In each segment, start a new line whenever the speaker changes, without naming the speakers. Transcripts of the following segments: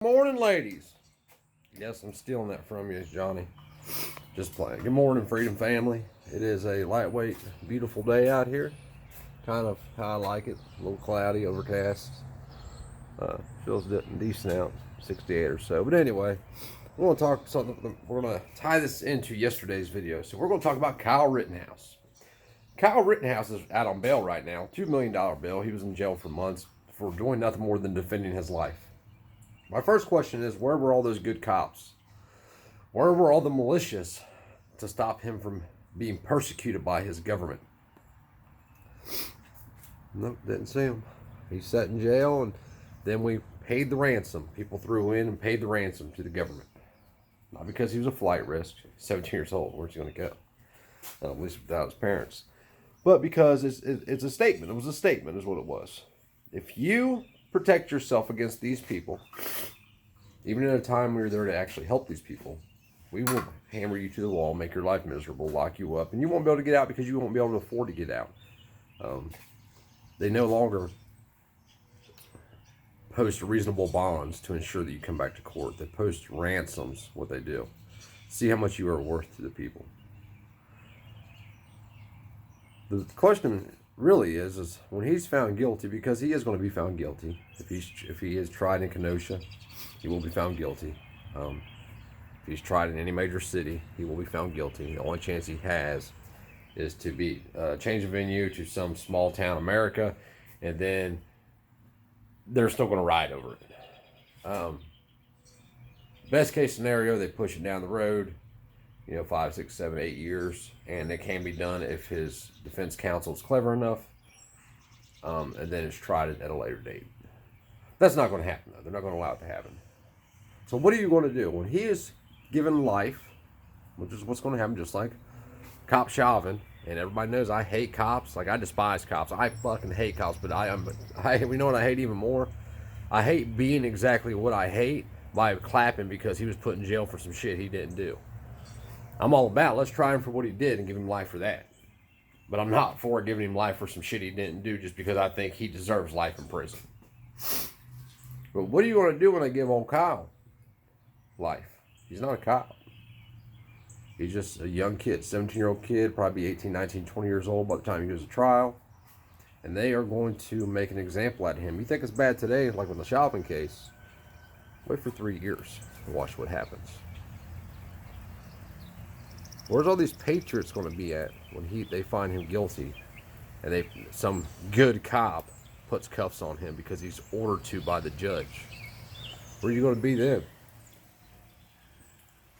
Morning, ladies. Yes, I'm stealing that from you, Johnny. Just playing. Good morning, Freedom Family. It is a lightweight, beautiful day out here. Kind of how I like it. A little cloudy, overcast. Feels decent out, 68 or so. But anyway, we're going to talk something. We're going to tie this into yesterday's video. So we're going to talk about Kyle Rittenhouse. Kyle Rittenhouse is out on bail right now, $2 million bail. He was in jail for months for doing nothing more than defending his life. My first question is, where were all those good cops? Where were all the militias to stop him from being persecuted by his government? Nope, didn't see him. He sat in jail, and then we paid the ransom. People threw in and paid the ransom to the government. Not because he was a flight risk. 17 years old. Where's he going to go? At least without his parents. But because it's a statement. It was a statement is what it was. If you protect yourself against these people, even at a time we were there to actually help these people, we will hammer you to the wall, make your life miserable, lock you up, and you won't be able to get out because you won't be able to afford to get out. They no longer post reasonable bonds to ensure that you come back to court. They post ransoms, what they do. See how much you are worth to the people. The question really is when he's found guilty, because he is going to be found guilty. If he is tried in Kenosha, he will be found guilty. If he's tried in any major city, he will be found guilty. The only chance he has is to be change of venue to some small town America, and then they're still going to ride over it. Best case scenario, they push it down the road, 5, 6, 7, 8 years, and it can be done if his defense counsel is clever enough, and then it's tried at a later date. That's not going to happen, though. They're not going to allow it to happen. So what are you going to do when he is given life, which is what's going to happen, just like Cop Chauvin, and everybody knows I hate cops. Like, I despise cops. I fucking hate cops, but we know what I hate even more? I hate being exactly what I hate by clapping because he was put in jail for some shit he didn't do. I'm all about, let's try him for what he did and give him life for that. But I'm not for giving him life for some shit he didn't do just because I think he deserves life in prison. But what are you going to do when they give old Kyle life? He's not a cop. He's just a young kid, 17-year-old kid, probably 18, 19, 20 years old by the time he goes to trial. And they are going to make an example out of him. You think it's bad today, like with the Chauvin case? Wait for 3 years and watch what happens. Where's all these patriots going to be at when they find him guilty and some good cop puts cuffs on him because he's ordered to by the judge? Where are you going to be then?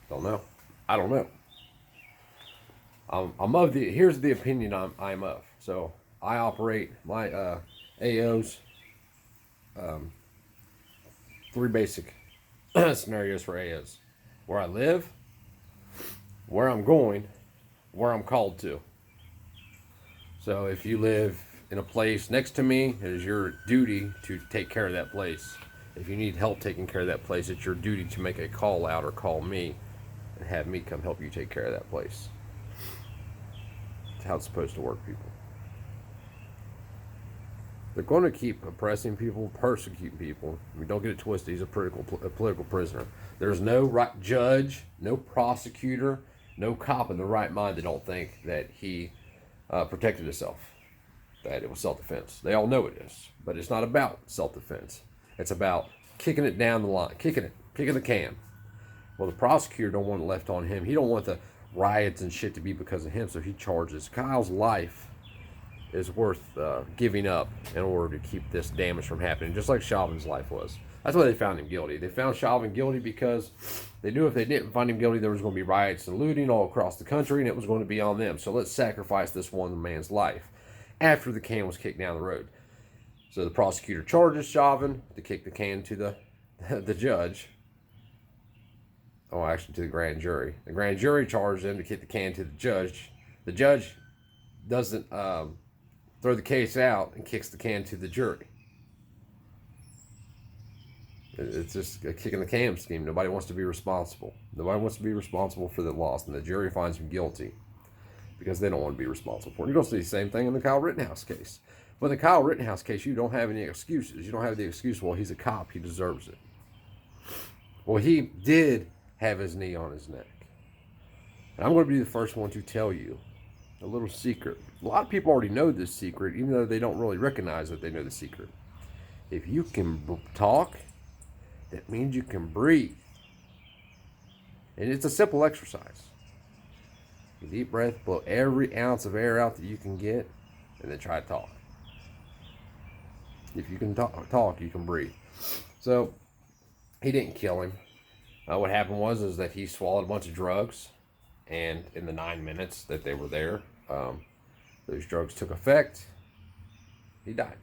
Don't know. I don't know. Here's the opinion I'm of. So I operate my AOs, 3 basic scenarios for AOs: where I live, where I'm going, where I'm called to. So if you live in a place next to me, it is your duty to take care of that place. If you need help taking care of that place, it's your duty to make a call out or call me and have me come help you take care of that place. That's how it's supposed to work, people. They're going to keep oppressing people, persecuting people. Don't get it twisted. He's a political prisoner. There's no right judge, no prosecutor, no cop in the right mind that don't think that he protected himself, that it was self-defense. They all know it is, but it's not about self-defense. It's about kicking it down the line, kicking the can. Well, the prosecutor don't want it left on him. He don't want the riots and shit to be because of him, so he charges. Kyle's life is worth giving up in order to keep this damage from happening, just like Chauvin's life was. That's why they found him guilty. They found Chauvin guilty because they knew if they didn't find him guilty, there was going to be riots and looting all across the country, and it was going to be on them. So let's sacrifice this one man's life after the can was kicked down the road. So the prosecutor charges Chauvin to kick the can to the judge. Oh, actually to the grand jury. The grand jury charged him to kick the can to the judge. The judge doesn't throw the case out and kicks the can to the jury. It's just a kick in the can scheme. Nobody wants to be responsible. Nobody wants to be responsible for the loss, and the jury finds him guilty because they don't want to be responsible for it. You don't see the same thing in the Kyle Rittenhouse case. But in the Kyle Rittenhouse case, you don't have any excuses. You don't have the excuse, well, he's a cop, he deserves it. Well, he did have his knee on his neck. And I'm going to be the first one to tell you a little secret. A lot of people already know this secret, even though they don't really recognize that they know the secret. If you can talk, that means you can breathe. And it's a simple exercise. A deep breath, blow every ounce of air out that you can get, and then try to talk. If you can talk, you can breathe. So he didn't kill him. What happened was that he swallowed a bunch of drugs, and in the 9 minutes that they were there, those drugs took effect. He died.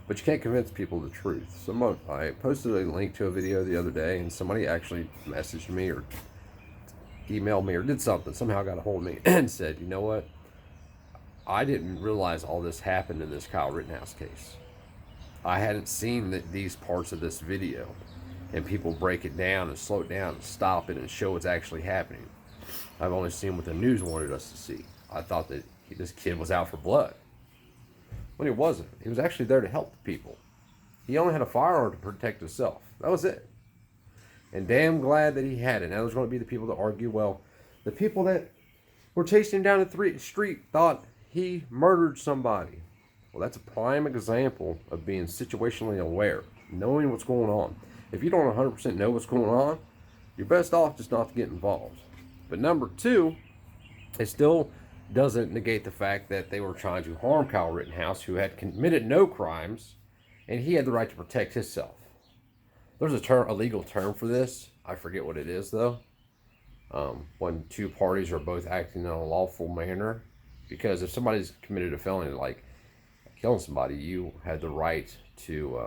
But you can't convince people the truth. I posted a link to a video the other day, and somebody actually messaged me or emailed me or did something, somehow got a hold of me and said, you know what? I didn't realize all this happened in this Kyle Rittenhouse case. I hadn't seen these parts of this video, and people break it down and slow it down and stop it and show what's actually happening. I've only seen what the news wanted us to see. I thought that this kid was out for blood. When he wasn't. He was actually there to help the people. He only had a firearm to protect himself. That was it. And damn glad that he had it. Now there's going to be the people that argue, well, the people that were chasing him down the street thought he murdered somebody. Well, that's a prime example of being situationally aware, knowing what's going on. If you don't 100% know what's going on, you're best off just not to get involved. But number two, it still doesn't negate the fact that they were trying to harm Kyle Rittenhouse, who had committed no crimes, and he had the right to protect himself. There's a legal term for this. I forget what it is, though. When two parties are both acting in a lawful manner. Because if somebody's committed a felony, like killing somebody, you had the right to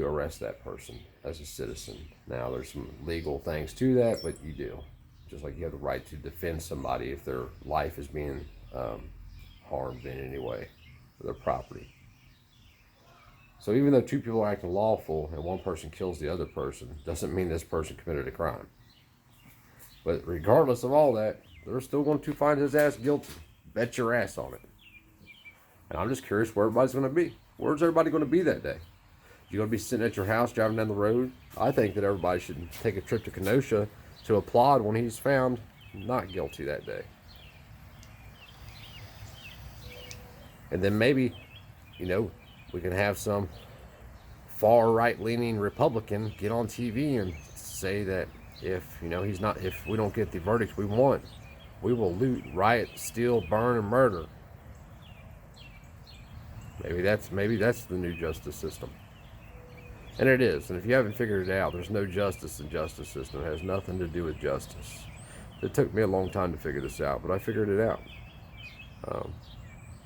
arrest that person as a citizen. Now, there's some legal things to that, but you do. Just like you have the right to defend somebody if their life is being harmed in any way, or their property. So even though two people are acting lawful and one person kills the other person, doesn't mean this person committed a crime. But regardless of all that, they're still going to find his ass guilty. Bet your ass on it. And I'm just curious where everybody's going to be. Where's everybody going to be that day? You're going to be sitting at your house driving down the road? I think that everybody should take a trip to Kenosha to applaud when he's found not guilty that day. And then maybe, we can have some far right-leaning Republican get on TV and say that if we don't get the verdict we want, we will loot, riot, steal, burn, and murder. Maybe that's the new justice system. And it is. And if you haven't figured it out, there's no justice in the justice system. It has nothing to do with justice. It took me a long time to figure this out, but I figured it out.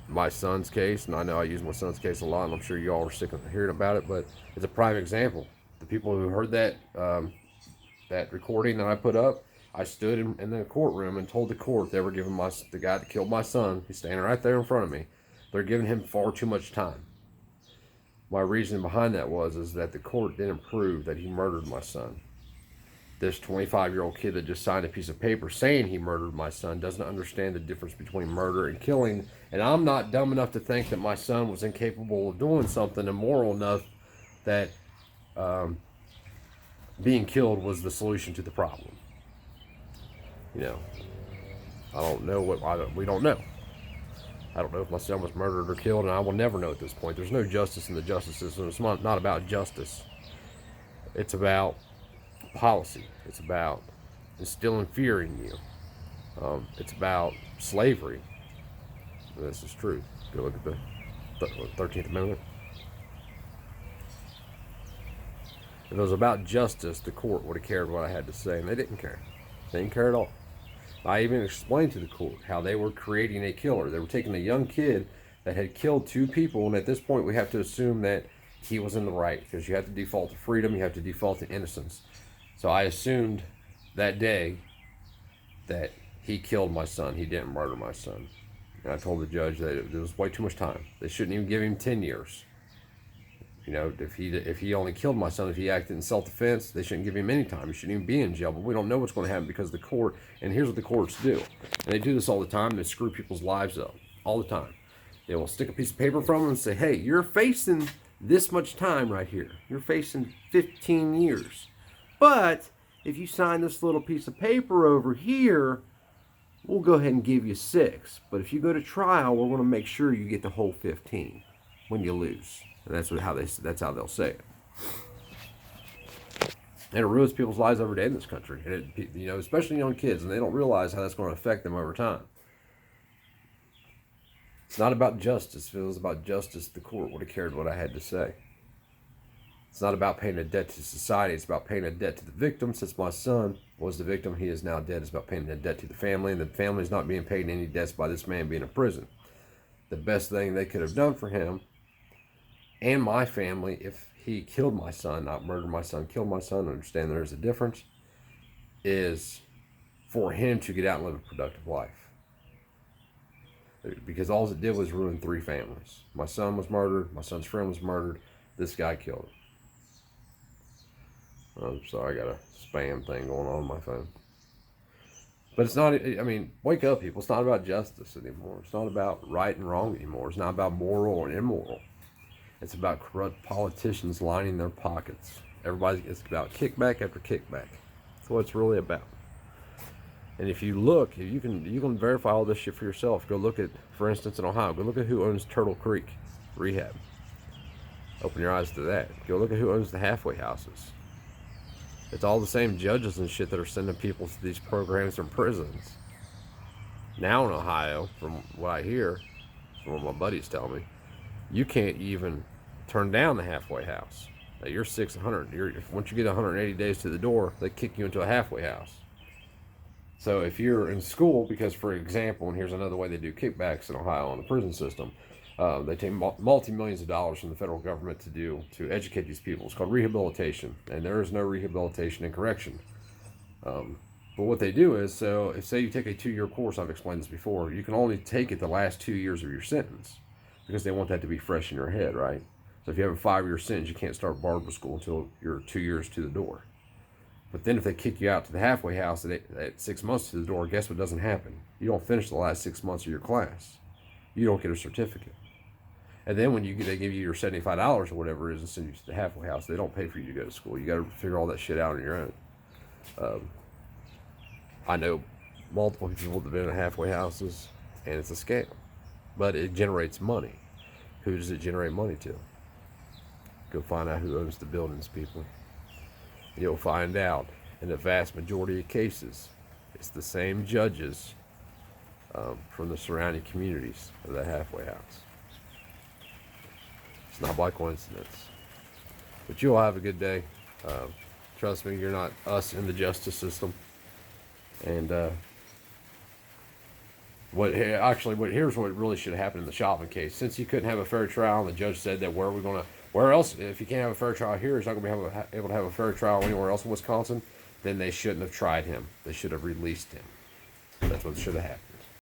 My son's case, and I know I use my son's case a lot, and I'm sure you all are sick of hearing about it, but it's a prime example. The people who heard that recording that I put up, I stood in the courtroom and told the court they were giving the guy that killed my son, he's standing right there in front of me, they're giving him far too much time. My reason behind that is that the court didn't prove that he murdered my son. This 25-year-old kid that just signed a piece of paper saying he murdered my son doesn't understand the difference between murder and killing. And I'm not dumb enough to think that my son was incapable of doing something immoral enough that being killed was the solution to the problem. I don't know we don't know. I don't know if my son was murdered or killed, and I will never know at this point. There's no justice in the justice system. It's not about justice. It's about policy. It's about instilling fear in you. It's about slavery. This is true. Go look at the 13th Amendment. If it was about justice, the court would have cared what I had to say, and they didn't care. They didn't care at all. I even explained to the court how they were creating a killer. They were taking a young kid that had killed two people, and at this point we have to assume that he was in the right, because you have to default to freedom, you have to default to innocence. So I assumed that day that he killed my son. He didn't murder my son. And I told the judge that it was way too much time. They shouldn't even give him 10 years. If he only killed my son, if he acted in self-defense, they shouldn't give him any time. He shouldn't even be in jail. But we don't know what's going to happen because the court, and here's what the courts do. And they do this all the time. They screw people's lives up all the time. They will stick a piece of paper from them and say, hey, you're facing this much time right here. You're facing 15 years. But if you sign this little piece of paper over here, we'll go ahead and give you 6. But if you go to trial, we're going to make sure you get the whole 15 when you lose. And that's how they'll say it. And it ruins people's lives every day in this country. And it, especially young kids, and they don't realize how that's going to affect them over time. It's not about justice. If it was about justice, the court would have cared what I had to say. It's not about paying a debt to society. It's about paying a debt to the victim. Since my son was the victim, he is now dead. It's about paying a debt to the family, and the family is not being paid any debts by this man being in prison. The best thing they could have done for him and my family, if he killed my son, not murdered my son, killed my son, understand there's a difference, is for him to get out and live a productive life. Because all it did was ruin 3 families. My son was murdered, my son's friend was murdered, this guy killed him. I'm sorry, I got a spam thing going on my phone. But it's not, wake up, people. It's not about justice anymore. It's not about right and wrong anymore. It's not about moral and immoral. It's about corrupt politicians lining their pockets. It's about kickback after kickback. That's what it's really about. And if you look, you can verify all this shit for yourself. Go look at, for instance, in Ohio, go look at who owns Turtle Creek Rehab. Open your eyes to that. Go look at who owns the halfway houses. It's all the same judges and shit that are sending people to these programs from prisons. Now in Ohio, from what I hear, from what my buddies tell me, you can't even turn down the halfway house. Now you're 600. Once you get 180 days to the door, they kick you into a halfway house. So if you're in school, because for example, and here's another way they do kickbacks in Ohio on the prison system, they take multi-millions of dollars from the federal government to educate these people. It's called rehabilitation, and there is no rehabilitation in correction. But what they do is, so if say you take a 2-year course, I've explained this before, you can only take it the last 2 years of your sentence because they want that to be fresh in your head, right? So if you have a 5-year sentence, you can't start barber school until you're 2 years to the door. But then if they kick you out to the halfway house at 6 months to the door, guess what doesn't happen? You don't finish the last 6 months of your class. You don't get a certificate. And then when they give you your $75 or whatever it is and send you to the halfway house, they don't pay for you to go to school. You got to figure all that shit out on your own. I know multiple people that have been in halfway houses, and it's a scam. But it generates money. Who does it generate money to? Go find out who owns the buildings, people. You'll find out in the vast majority of cases, it's the same judges from the surrounding communities of that halfway house. It's not by coincidence. But you'll have a good day. Trust me, you're not us in the justice system. And here's what really should have happened in the Shopping case. Since you couldn't have a fair trial, and the judge said that where else, if you can't have a fair trial here, he's not going to be able to have a fair trial anywhere else in Wisconsin, then they shouldn't have tried him. They should have released him. That's what should have happened.